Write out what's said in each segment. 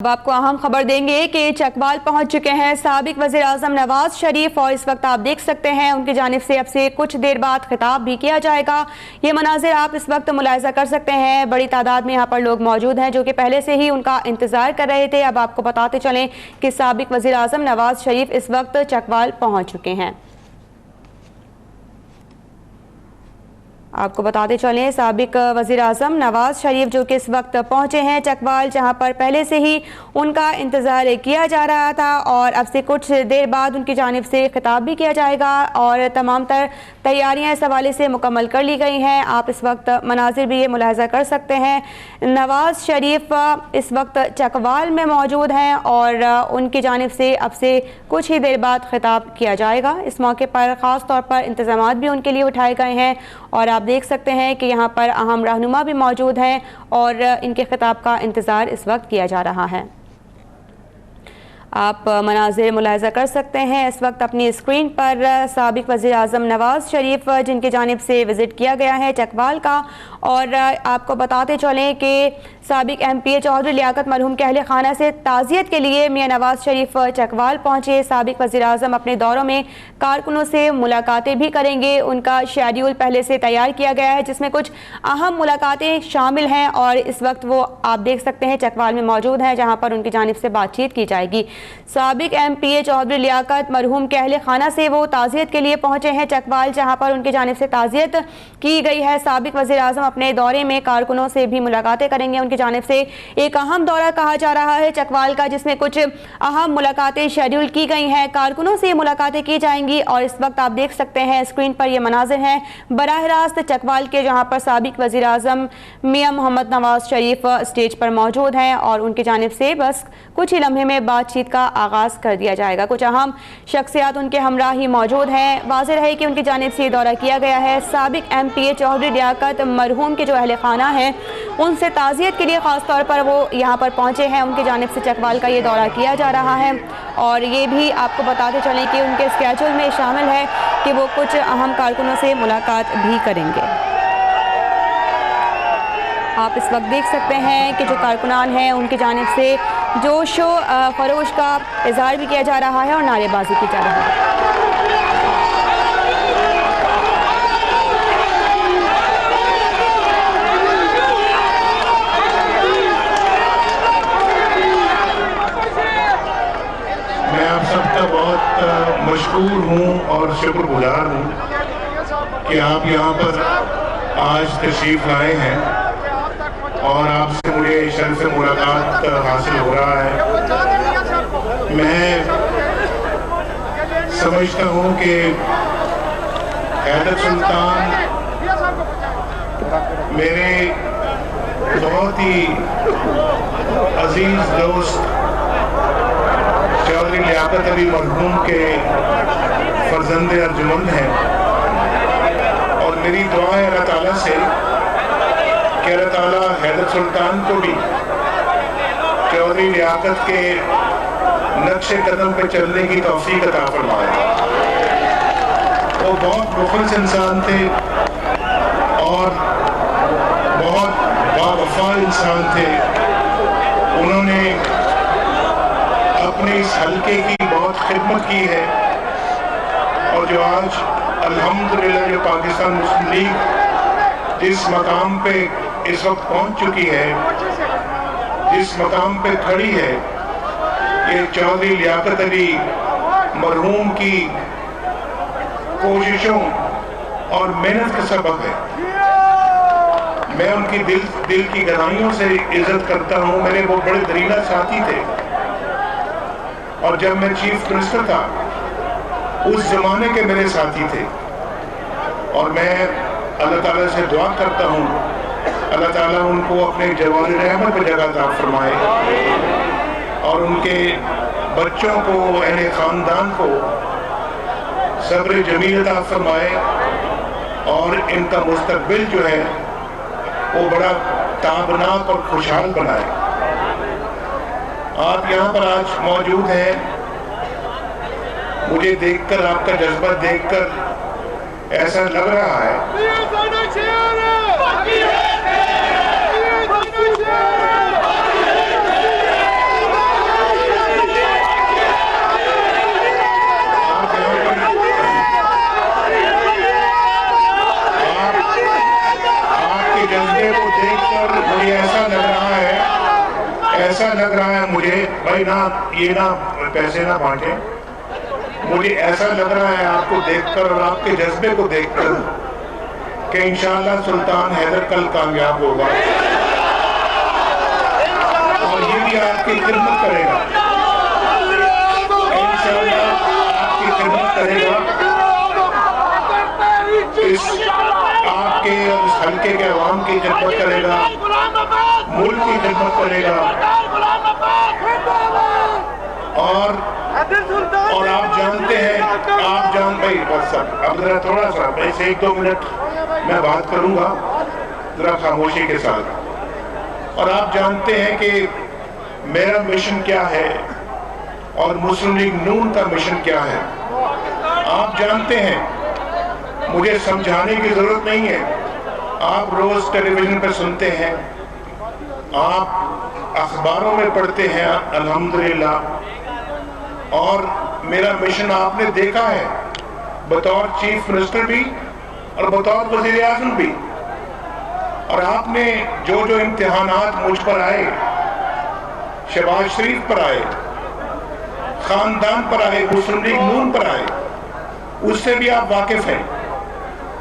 اب آپ کو اہم خبر دیں گے کہ چکوال پہنچ چکے ہیں سابق وزیر اعظم نواز شریف، اور اس وقت آپ دیکھ سکتے ہیں ان کی جانب سے اب سے کچھ دیر بعد خطاب بھی کیا جائے گا۔ یہ مناظر آپ اس وقت ملاحظہ کر سکتے ہیں، بڑی تعداد میں یہاں پر لوگ موجود ہیں جو کہ پہلے سے ہی ان کا انتظار کر رہے تھے۔ اب آپ کو بتاتے چلیں کہ سابق وزیر اعظم نواز شریف اس وقت چکوال پہنچ چکے ہیں۔ آپ کو بتاتے چلیں سابق وزیر اعظم نواز شریف جو کہ اس وقت پہنچے ہیں چکوال، جہاں پر پہلے سے ہی ان کا انتظار کیا جا رہا تھا، اور اب سے کچھ دیر بعد ان کی جانب سے خطاب بھی کیا جائے گا، اور تمام تر تیاریاں اس حوالے سے مکمل کر لی گئی ہیں۔ آپ اس وقت مناظر بھی یہ ملاحظہ کر سکتے ہیں، نواز شریف اس وقت چکوال میں موجود ہیں اور ان کی جانب سے اب سے کچھ ہی دیر بعد خطاب کیا جائے گا۔ اس موقع پر خاص طور پر انتظامات بھی ان کے لیے اٹھائے گئے ہیں، اور آپ دیکھ سکتے ہیں کہ یہاں پر اہم رہنما بھی موجود ہیں اور ان کے خطاب کا انتظار اس وقت کیا جا رہا ہے۔ آپ مناظر ملاحظہ کر سکتے ہیں اس وقت اپنی اسکرین پر سابق وزیر اعظم نواز شریف جن کی جانب سے وزٹ کیا گیا ہے چکوال کا، اور آپ کو بتاتے چلیں کہ سابق ایم پی اے چودھری لیاقت مرحوم کے اہل خانہ سے تعزیت کے لیے میاں نواز شریف چکوال پہنچے۔ سابق وزیر اعظم اپنے دوروں میں کارکنوں سے ملاقاتیں بھی کریں گے، ان کا شیڈیول پہلے سے تیار کیا گیا ہے جس میں کچھ اہم ملاقاتیں شامل ہیں، اور اس وقت وہ آپ دیکھ سکتے ہیں چکوال میں موجود ہیں جہاں پر ان کی جانب سے بات چیت کی جائے گی۔ سابق ایم پی اے چودھری لیاقت مرحوم کے اہل خانہ سے وہ تعزیت کے لیے پہنچے ہیں چکوال، جہاں پر ان کی جانب سے تعزیت کی گئی ہے۔ سابق وزیر اعظم اپنے دورے میں کارکنوں سے بھی ملاقاتیں کریں گے، ان کی جانب سے ایک اہم دورہ کہا جا رہا ہے چکوال کا جس میں کچھ اہم ملاقاتیں شیڈیول کی گئی ہیں، کارکنوں سے ملاقاتیں کی جائیں گی، اور اس وقت آپ دیکھ سکتے ہیں اسکرین پر یہ مناظر ہیں براہ راست چکوال کے، جہاں پر سابق وزیر اعظم میاں محمد نواز شریف اسٹیج پر موجود ہیں، اور ان کی جانب سے بس کچھ ہی لمحے میں بات چیت کا آغاز کر دیا جائے گا۔ کچھ اہم شخصیات ان کے ہمراہ ہی موجود ہیں، واضح رہے کہ ان کی جانب سے یہ دورہ کیا گیا ہے۔ سابق ایم پی اے چودھری لیاقت مرحوم کے جو اہل خانہ ہیں ان سے تعزیت کے لیے خاص طور پر وہ یہاں پر پہنچے ہیں، ان کی جانب سے چکوال کا یہ دورہ کیا جا رہا ہے، اور یہ بھی آپ کو بتاتے چلیں کہ ان کے اسکیجول میں شامل ہے کہ وہ کچھ اہم کارکنوں سے ملاقات بھی کریں گے۔ آپ اس وقت دیکھ سکتے ہیں کہ جو کارکنان ہیں ان کی جانب سے جوش و خروش کا اظہار بھی کیا جا رہا ہے اور نعرے بازی کی جا رہی ہے۔ میں آپ سب کا بہت مشکور ہوں اور شکر گزار ہوں کہ آپ یہاں پر آج تشریف لائے ہیں اور آپ سے مجھے شرف ملاقات حاصل ہو رہا ہے۔ میں سمجھتا ہوں کہ حیدر سلطان میرے بہت ہی عزیز دوست چودھری لیاقت علی مرحوم کے فرزند ارجمند ہیں، اور میری دعا ہے اللہ تعالیٰ سے کہ اللہ تعالیٰ حیدر سلطان کو بھی چودھری لیاقت کے نقش قدم پہ چلنے کی توفیق عطا فرمائے۔ وہ بہت مخلص انسان تھے اور بہت باوفا انسان تھے۔ انہوں نے اپنے اس حلقے کی بہت خدمت کی ہے، اور جو آج الحمدللہ جو پاکستان مسلم لیگ جس مقام پہ اس وقت پہنچ چکی ہے، جس مقام پہ کھڑی ہے، یہ چودھری لیاقت علی مرحوم کی کوششوں اور محنت کا سبب ہے۔ میں ان کی دل کی گہرائیوں سے عزت کرتا ہوں۔ میرے وہ بڑے دریدہ ساتھی تھے، اور جب میں چیف منسٹر تھا اس زمانے کے میرے ساتھی تھے، اور میں اللہ تعالیٰ سے دعا کرتا ہوں اللہ تعالیٰ ان کو اپنے جوان رحمت پہ جگہ عطا فرمائے، اور ان کے بچوں کو، اہل خاندان کو صبر جمیل عطا فرمائے، اور ان کا مستقبل جو ہے وہ بڑا تابناک اور خوشحال بنائے۔ آپ یہاں پر آج موجود ہیں، مجھے دیکھ کر، آپ کا جذبہ دیکھ کر ایسا لگ رہا ہے لگ رہا ہے مجھے بھائی یہ نہ پیسے نہ بانٹیں، مجھے ایسا لگ رہا ہے آپ کو دیکھ کر اور آپ کے جذبے کو دیکھ کر کہ انشاءاللہ سلطان حیدر کل کامیاب ہوگا اور یہ بھی آپ کی خدمت کرے گا، انشاءاللہ آپ کی خدمت کرے گا، آپ کے اور اس حلقے کے عوام کی خدمت کرے گا، ملک کی خدمت کرے گا، اور آپ جانتے ہیں، بھائی بس اب ذرا تھوڑا سا بس 1-2 منٹ میں بات کروں گا ذرا خاموشی کے ساتھ، اور آپ جانتے ہیں کہ میرا مشن کیا ہے اور مسلم لیگ نون کا مشن کیا ہے، آپ جانتے ہیں، مجھے سمجھانے کی ضرورت نہیں ہے، آپ روز ٹیلی ویژن پہ سنتے ہیں، آپ اخباروں میں پڑھتے ہیں الحمدللہ، اور میرا مشن آپ نے دیکھا ہے بطور چیف منسٹر بھی اور بطور وزیر اعظم بھی، اور آپ نے جو امتحانات مجھ پر آئے، شہباز شریف پر آئے، خاندان پر آئے، مسلم لیگ نون پر آئے، اس سے بھی آپ واقف ہیں،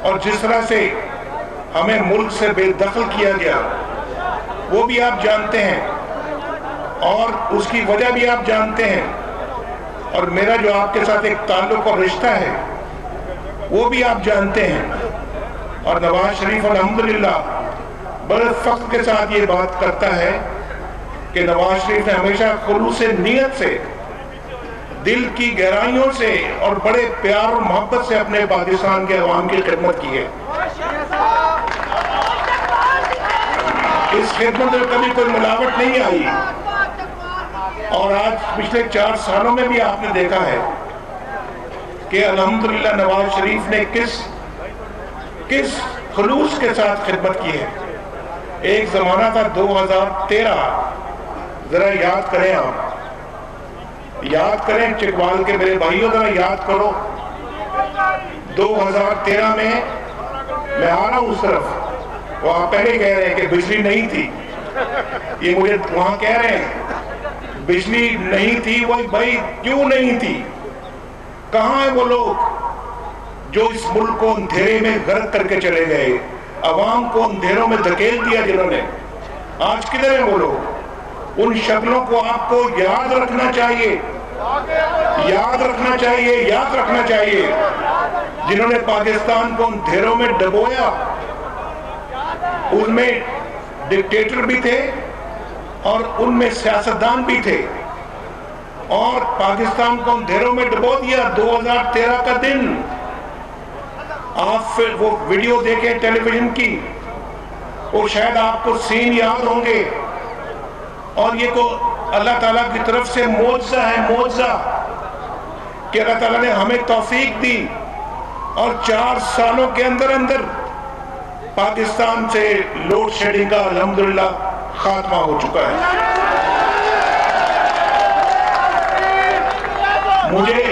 اور جس طرح سے ہمیں ملک سے بے دخل کیا گیا وہ بھی آپ جانتے ہیں، اور اس کی وجہ بھی آپ جانتے ہیں، اور میرا جو آپ کے ساتھ ایک تعلق اور رشتہ ہے وہ بھی آپ جانتے ہیں، اور نواز شریف الحمدللہ بڑے فخر کے ساتھ یہ بات کرتا ہے کہ نواز شریف نے ہمیشہ خلوص نیت سے، دل کی گہرائیوں سے اور بڑے پیار اور محبت سے اپنے پاکستان کے عوام کی خدمت کی ہے، اس خدمت میں کبھی کوئی ملاوٹ نہیں آئی، اور آج پچھلے 4 سالوں میں بھی آپ نے دیکھا ہے کہ الحمدللہ نواز شریف نے کس خلوص کے ساتھ خدمت کی ہے۔ ایک زمانہ تھا 2013، ذرا یاد کریں، آپ یاد کریں، چکوال کے میرے بھائیوں ذرا یاد کرو، 2013 میں میں آ رہا ہوں اس طرف، وہ آپ پہلے کہہ رہے ہیں کہ بجلی نہیں تھی، یہ مجھے وہاں کہہ رہے ہیں بجلی نہیں تھی، وہی بھائی کیوں نہیں تھی؟ کہاں ہیں وہ لوگ جو اس ملک کو اندھیرے میں غرق کر کے چلے گئے، عوام کو اندھیروں میں دھکیل دیا جنہوں نے؟ آج کدھر ہیں وہ لوگ؟ ان شکلوں کو آپ کو یاد رکھنا چاہیے، یاد رکھنا چاہیے، یاد رکھنا چاہیے، جنہوں نے پاکستان کو اندھیروں میں ڈبویا۔ ان میں ڈکٹیٹر بھی تھے اور ان میں سیاستدان بھی تھے، اور پاکستان کو اندھیروں میں ڈبو دیا۔ 2013 کا دن، آپ پھر وہ ویڈیو دیکھیں ٹیلی ویژن کی، وہ شاید آپ کو سین یاد ہوں گے، اور یہ کو اللہ تعالیٰ کی طرف سے معجزہ ہے، معجزہ کہ اللہ تعالیٰ نے ہمیں توفیق دی، اور 4 سالوں کے اندر پاکستان سے لوڈ شیڈنگ کا الحمدللہ خاتمہ ہو چکا ہے۔ مجھے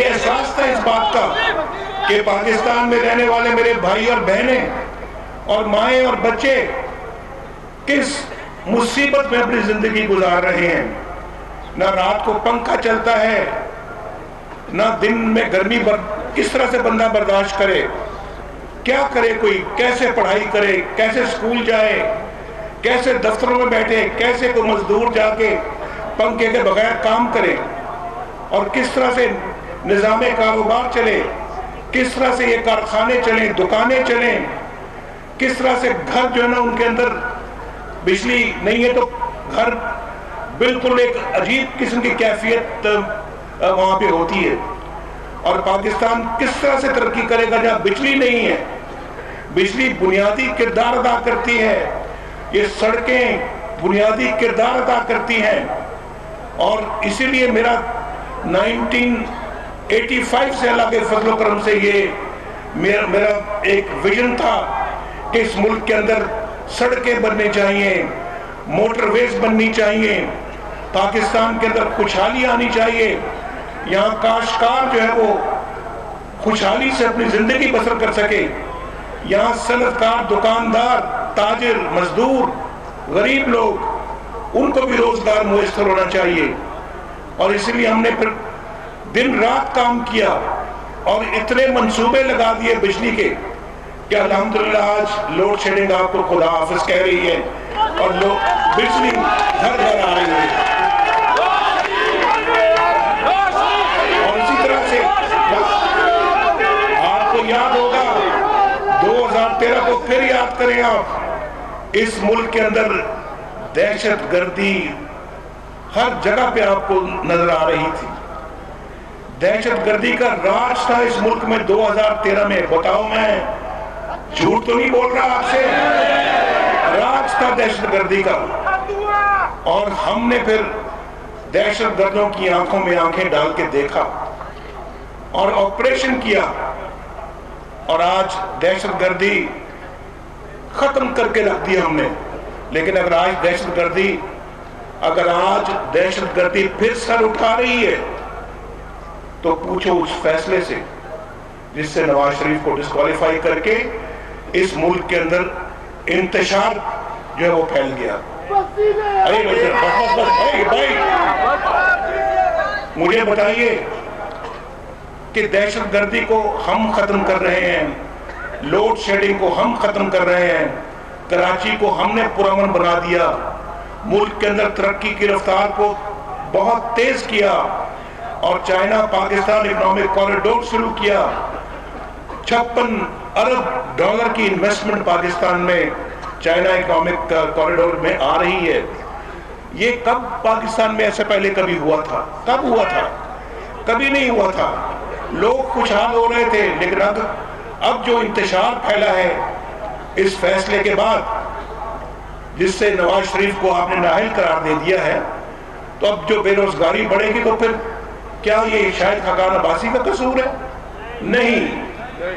احساس تھا اس بات کا کہ پاکستان میں رہنے والے میرے بھائی اور بہنیں اور مائیں اور بچے کس مصیبت میں اپنی زندگی گزار رہے ہیں، نہ رات کو پنکھا چلتا ہے، نہ دن میں گرمی کس طرح سے بندہ برداشت کرے، کیا کرے، کوئی کیسے پڑھائی کرے، کیسے سکول جائے، کیسے دفتروں میں بیٹھے، کیسے کوئی مزدور جا کے پنکھے کے بغیر کام کرے، اور کس طرح سے نظام کاروبار چلے، کس طرح سے یہ کارخانے چلیں، دکانیں چلیں، کس طرح سے گھر جو ہے نا ان کے اندر بجلی نہیں ہے تو گھر بالکل ایک عجیب قسم کی کیفیت وہاں پہ ہوتی ہے، اور پاکستان کس طرح سے ترقی کرے گا جہاں بجلی نہیں ہے؟ بجلی بنیادی کردار ادا کرتی ہے، یہ سڑکیں بنیادی کردار ادا کرتی ہیں، اور اسی لیے میرا 1985 سے اللہ کے فضل و کرم سے یہ میرا ایک ویژن تھا کہ اس ملک کے اندر سڑکیں بننی چاہیے، موٹر ویز بننی چاہیے، پاکستان کے اندر خوشحالی آنی چاہیے، یہاں کاشتکار جو ہے وہ خوشحالی سے اپنی زندگی بسر کر سکے، یہاں صنعت کار، دکاندار، تاجر، مزدور، غریب لوگ ان کو بھی روزگار میسر ہونا چاہیے. اور اس لیے ہم نے پھر دن رات کام کیا اور اتنے منصوبے لگا دیے بجلی کے کہ الحمدللہ آج لوڈ شیڈنگ آپ کو خدا حافظ کہہ رہی ہے اور بجلی گھر گھر آ رہی ہے. اور اسی طرح سے آپ کو یاد ہوگا 2013 کو پھر یاد کریں آپ, اس ملک کے اندر دہشت گردی ہر جگہ پہ آپ کو نظر آ رہی تھی. دہشت گردی کا راج تھا اس ملک میں 2013 میں. بتاؤ, میں جھوٹ تو نہیں بول رہا آپ سے, راج تھا دہشت گردی کا. اور ہم نے پھر دہشت گردوں کی آنکھوں میں آنکھیں ڈال کے دیکھا اور آپریشن کیا, اور آج دہشت گردی ختم کر کے رکھ دیا ہم نے. لیکن اگر آج دہشت گردی پھر سر اٹھا رہی ہے تو پوچھو اس فیصلے سے جس سے نواز شریف کو ڈسکوالیفائی کر کے اس ملک کے اندر انتشار جو ہے وہ پھیل گیا. بھائی مجھے بتائیے کہ دہشت گردی کو ہم ختم کر رہے ہیں, لوڈ شیڈنگ کو ہم ختم کر رہے ہیں, کراچی کو ہم نے پرامن بنا دیا, ملک کے اندر ترقی کی رفتار کو بہت تیز کیا, اور چائنا پاکستان اکنامک کوریڈور شروع کیا. 56 ارب ڈالر کی انویسٹمنٹ پاکستان میں چائنا اکنامک کوریڈور میں آ رہی ہے. یہ کب پاکستان میں ایسے پہلے کبھی ہوا تھا؟ کب ہوا تھا؟ کبھی نہیں ہوا تھا. لوگ خوشحال ہو رہے تھے, لیکن اب جو انتشار پھیلا ہے اس فیصلے کے بعد جس سے نواز شریف کو آپ نے نااہل قرار دے دیا ہے, تو اب جو بے روزگاری بڑھے گی تو پھر کیا یہ شاہد خاقان عباسی کا قصور ہے؟ نہیں,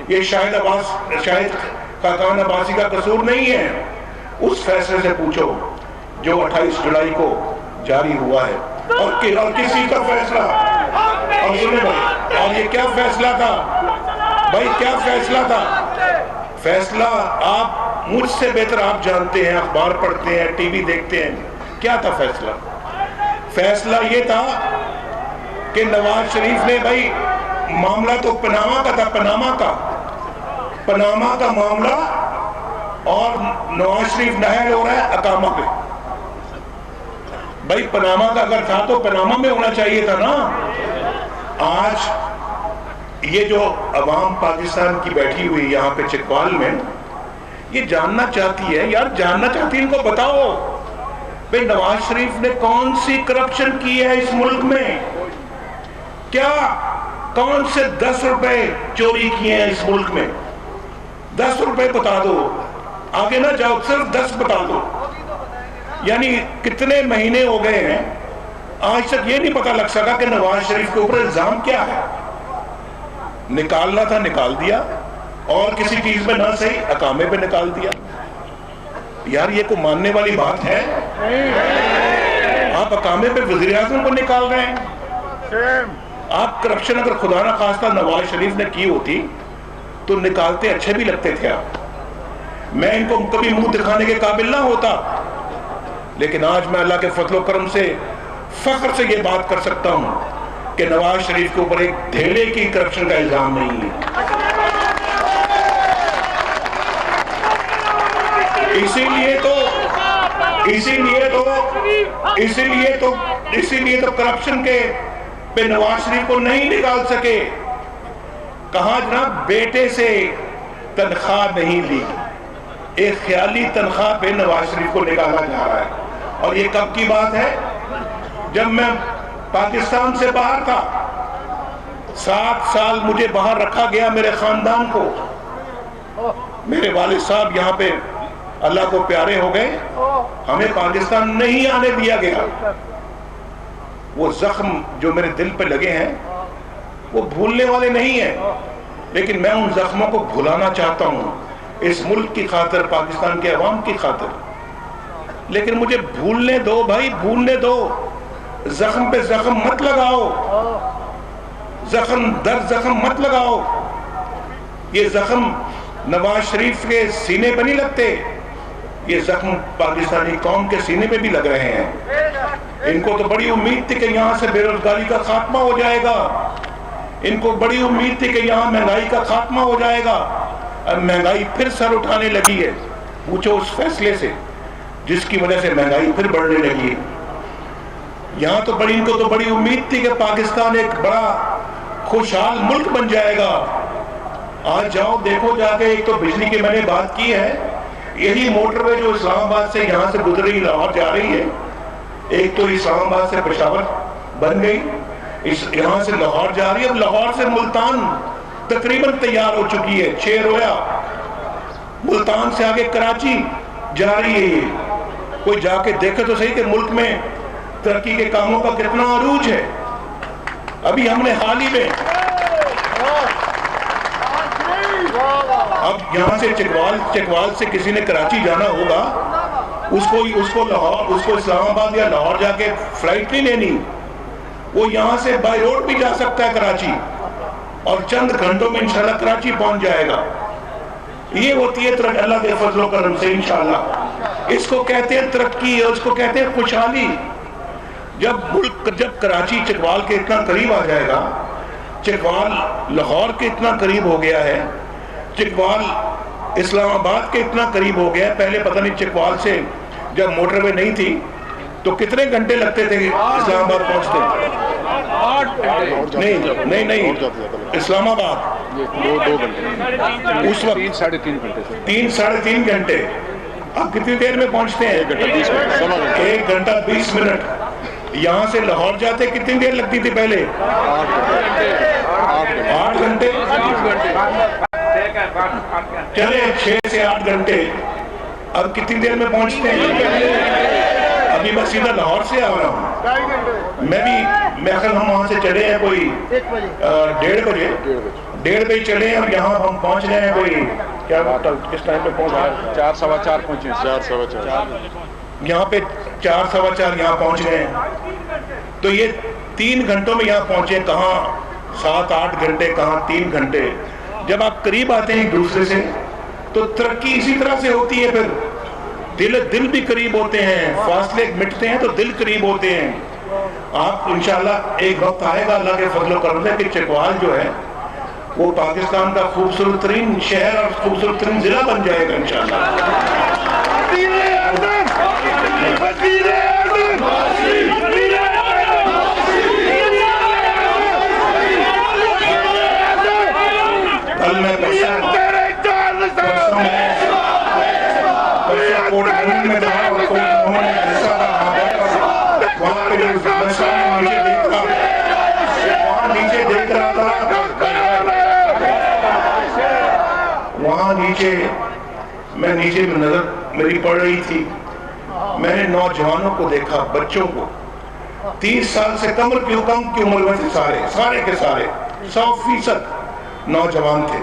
یہ شاہد خاقان عباسی کا قصور نہیں ہے. اس فیصلے سے پوچھو جو 28 جولائی کو جاری ہوا ہے, اور کسی کا فیصلہ. اور سنیں بھائی, اور یہ کیا فیصلہ تھا بھائی, کیا فیصلہ تھا؟ فیصلہ آپ مجھ سے بہتر آپ جانتے ہیں, اخبار پڑھتے ہیں, ٹی وی دیکھتے ہیں. کیا تھا فیصلہ؟ فیصلہ یہ تھا کہ نواز شریف نے, بھائی معاملہ تو پناما کا تھا, پناما کا معاملہ, اور نواز شریف نااہل ہو رہا ہے اقامہ پہ. بھائی پناما کا اگر تھا تو پناما میں ہونا چاہیے تھا نا. آج یہ جو عوام پاکستان کی بیٹھی ہوئی یہاں پہ چکوال میں, یہ جاننا چاہتی ہے, یار جاننا چاہتی ہے, ان کو بتاؤ بھئی نواز شریف نے کون سی کرپشن کی ہے اس ملک میں, کیا کون سے 10 روپے چوری کیے ہیں اس ملک میں؟ 10 روپے بتا دو, آگے نہ جاؤ, صرف 10 بتا دو. یعنی کتنے مہینے ہو گئے ہیں آج تک یہ نہیں پتا لگ سکا کہ نواز شریف کے اوپر الزام کیا ہے. نکالنا تھا نکال دیا, اور کسی چیز میں نہ صحیح اقامے پہ نکال دیا. یار یہ کو ماننے والی بات ہے؟ آپ اقامے پہ وزیر اعظم کو نکال رہے ہیں. آپ کرپشن اگر خدا نہ خواستہ نواز شریف نے کی ہوتی تو نکالتے اچھے بھی لگتے تھے آپ. میں ان کو کبھی منہ دکھانے کے قابل نہ ہوتا, لیکن آج میں اللہ کے فضل و کرم سے فخر سے یہ بات کر سکتا ہوں کہ نواز شریف کے اوپر ایک دھیلے کی کرپشن کا الزام نہیں ہے. اسی لیے تو کرپشن کے پہ نواز شریف کو نہیں نکال سکے. کہاں جناب بیٹے سے تنخواہ نہیں لی, ایک خیالی تنخواہ پہ نواز شریف کو نکالا جا رہا ہے. اور یہ کب کی بات ہے؟ جب میں پاکستان سے باہر تھا, 7 سال مجھے باہر رکھا گیا, میرے خاندان کو. میرے والد صاحب یہاں پہ اللہ کو پیارے ہو گئے, ہمیں پاکستان نہیں آنے دیا گیا. وہ زخم جو میرے دل پہ لگے ہیں وہ بھولنے والے نہیں ہیں, لیکن میں ان زخموں کو بھلانا چاہتا ہوں اس ملک کی خاطر, پاکستان کے عوام کی خاطر. لیکن مجھے بھولنے دو بھائی, بھولنے دو. زخم پہ زخم مت لگاؤ, زخم در زخم مت لگاؤ. یہ زخم نواز شریف کے سینے پہ نہیں لگتے, یہ زخم پاکستانی قوم کے سینے پہ بھی لگ رہے ہیں۔ ان کو تو بڑی امید تھی کہ یہاں سے بے روزگاری کا خاتمہ ہو جائے گا، ان کو بڑی امید تھی کہ یہاں مہنگائی کا خاتمہ ہو جائے گا۔ اب مہنگائی پھر سر اٹھانے لگی ہے، پوچھو اس فیصلے سے جس کی وجہ سے مہنگائی پھر بڑھنے لگی ہے۔ یہاں تو ان کو تو بڑی امید تھی کہ پاکستان ایک بڑا خوشحال ملک بن جائے گا۔ آج جاؤ دیکھو جا کے، ایک تو بجلی کی میں نے بات کی ہے، یہی موٹر وے جو اسلام آباد سے یہاں سے گزر رہی لاہور جا رہی ہے، ایک تو اسلام آباد سے پشاور بن گئی، یہاں سے لاہور جا رہی ہے، اب لاہور سے ملتان تقریباً تیار ہو چکی ہے، 6 رویا، ملتان سے آگے کراچی جا رہی ہے۔ یہ کوئی جا کے دیکھے تو صحیح کہ ملک میں ترقی کے کاموں کا کتنا عروج ہے۔ ابھی ہم نے حال ہی میں اب یہاں سے چکوال سے کسی نے کراچی جانا ہوگا، اس کو اسلام آباد یا لاہور جا کے فلائٹ نہیں لینی، وہ یہاں سے بائی روڈ بھی جا سکتا ہے کراچی، اور چند گھنٹوں میں انشاءاللہ کراچی پہنچ جائے گا۔ یہ ہوتی ہے اللہ کے فضل و کرم سے انشاءاللہ۔ اس کو کہتے ہیں ترقی، اور اس کو کہتے ہیں خوشحالی۔ جب کراچی چکوال کے اتنا قریب آ جائے گا، چکوال لاہور کے اتنا قریب ہو گیا ہے، چکوال اسلام آباد کے اتنا قریب ہو گیا ہے۔ پہلے پتہ نہیں چکوال سے جب موٹر وے نہیں تھی تو کتنے گھنٹے لگتے تھے اسلام آباد پہنچتے؟ نہیں اسلام آباد 2 گھنٹے، اس وقت 3 ساڑھے 3 گھنٹے۔ اب کتنی دیر میں پہنچتے ہیں؟ 1 گھنٹہ 20 منٹ۔ یہاں سے لاہور جاتے کتنی دیر لگتی تھی پہلے؟ 8 گھنٹے۔ چلے 6 سے 8 گھنٹے، اب کتنی دیر میں پہنچتے ہیں؟ ابھی میں سیدھا لاہور سے آ رہا ہوں، میں ہم وہاں سے چلے ہیں کوئی 1:30 بجے چلے ہیں، اب یہاں ہم پہنچ رہے ہیں کوئی کیا کس ٹائم پہ پہنچ رہے ہیں؟ 4 سوا 4 پہنچے، 4 سوا 4 یہاں پہ 4 سوا 4 یہاں پہنچ گئے ہیں۔ تو یہ 3 گھنٹوں میں یہاں پہنچے، کہاں 7-8 گھنٹے، کہاں 3 گھنٹے۔ جب آپ قریب آتے ہیں ایک دوسرے سے تو ترقی اسی طرح سے ہوتی ہے، پھر دل بھی قریب ہوتے ہیں، فاصلے مٹتے ہیں تو دل قریب ہوتے ہیں۔ آپ انشاءاللہ ایک وقت آئے گا اللہ کے فضل و کرم سے کہ چکوال جو ہے وہ پاکستان کا خوبصورت ترین شہر اور خوبصورت ترین ضلع بن جائے گا انشاءاللہ۔ کل میں میں رہا اور انہوں نے حصہ وہاں پہ نیچے دیکھ رہا تھا، وہاں نیچے میں نظر میری پڑ رہی تھی، میں نے نوجوانوں کو دیکھا، بچوں کو، 30 سال سے کم کی عمر میں تھے، سارے کے سارے 100% نوجوان تھے۔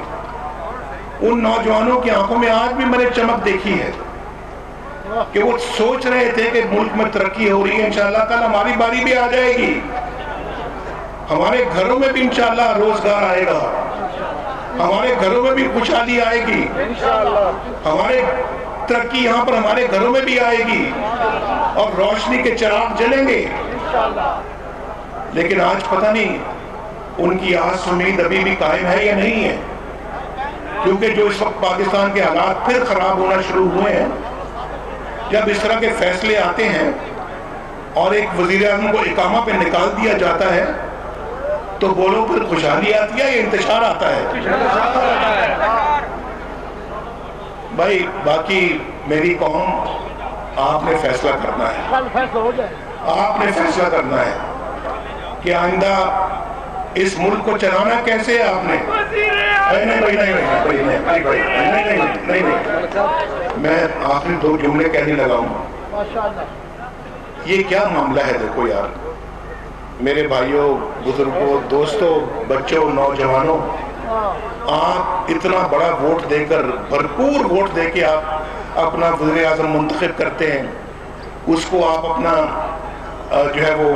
ان نوجوانوں کی آنکھوں میں آج بھی میں نے چمک دیکھی ہے کہ وہ سوچ رہے تھے کہ ملک میں ترقی ہو رہی ہے، انشاءاللہ کل ہماری باری بھی آ جائے گی، ہمارے گھروں میں بھی انشاءاللہ روزگار آئے گا، ہمارے گھروں میں بھی خوشحالی آئے گی، ہمارے ترقی یہاں پر ہمارے گھروں میں بھی آئے گی اور روشنی کے چراغ جلیں گے۔ لیکن آج پتہ نہیں ان کی آس امید ابھی بھی قائم ہے یا نہیں ہے، کیونکہ جو اس وقت پاکستان کے حالات پھر خراب ہونا شروع ہوئے ہیں، جب اس طرح کے فیصلے آتے ہیں اور ایک وزیر اعظم کو اقامہ پہ نکال دیا جاتا ہے تو بولو پھر خوشحالی آتی ہے یا انتشار آتا ہے؟ بھائی باقی میری قوم، آپ نے فیصلہ کرنا ہے، آپ نے فیصلہ کرنا ہے کہ آئندہ اس ملک کو چلانا کیسے ہے آپ نے۔ نہیں، میں آخری 2 جملے کہنے لگا ہوں۔ یہ کیا معاملہ ہے؟ دیکھو یار میرے بھائیوں، بزرگوں، دوستوں، بچوں، نوجوانوں، آپ اتنا بڑا ووٹ دے کر، بھرپور ووٹ دے کے آپ اپنا وزیر اعظم منتخب کرتے ہیں، اس کو آپ اپنا جو ہے وہ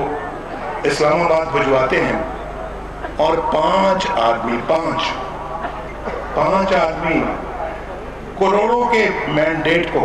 اسلام آباد بھجواتے ہیں، اور 5 آدمی کروڑوں کے مینڈیٹ کو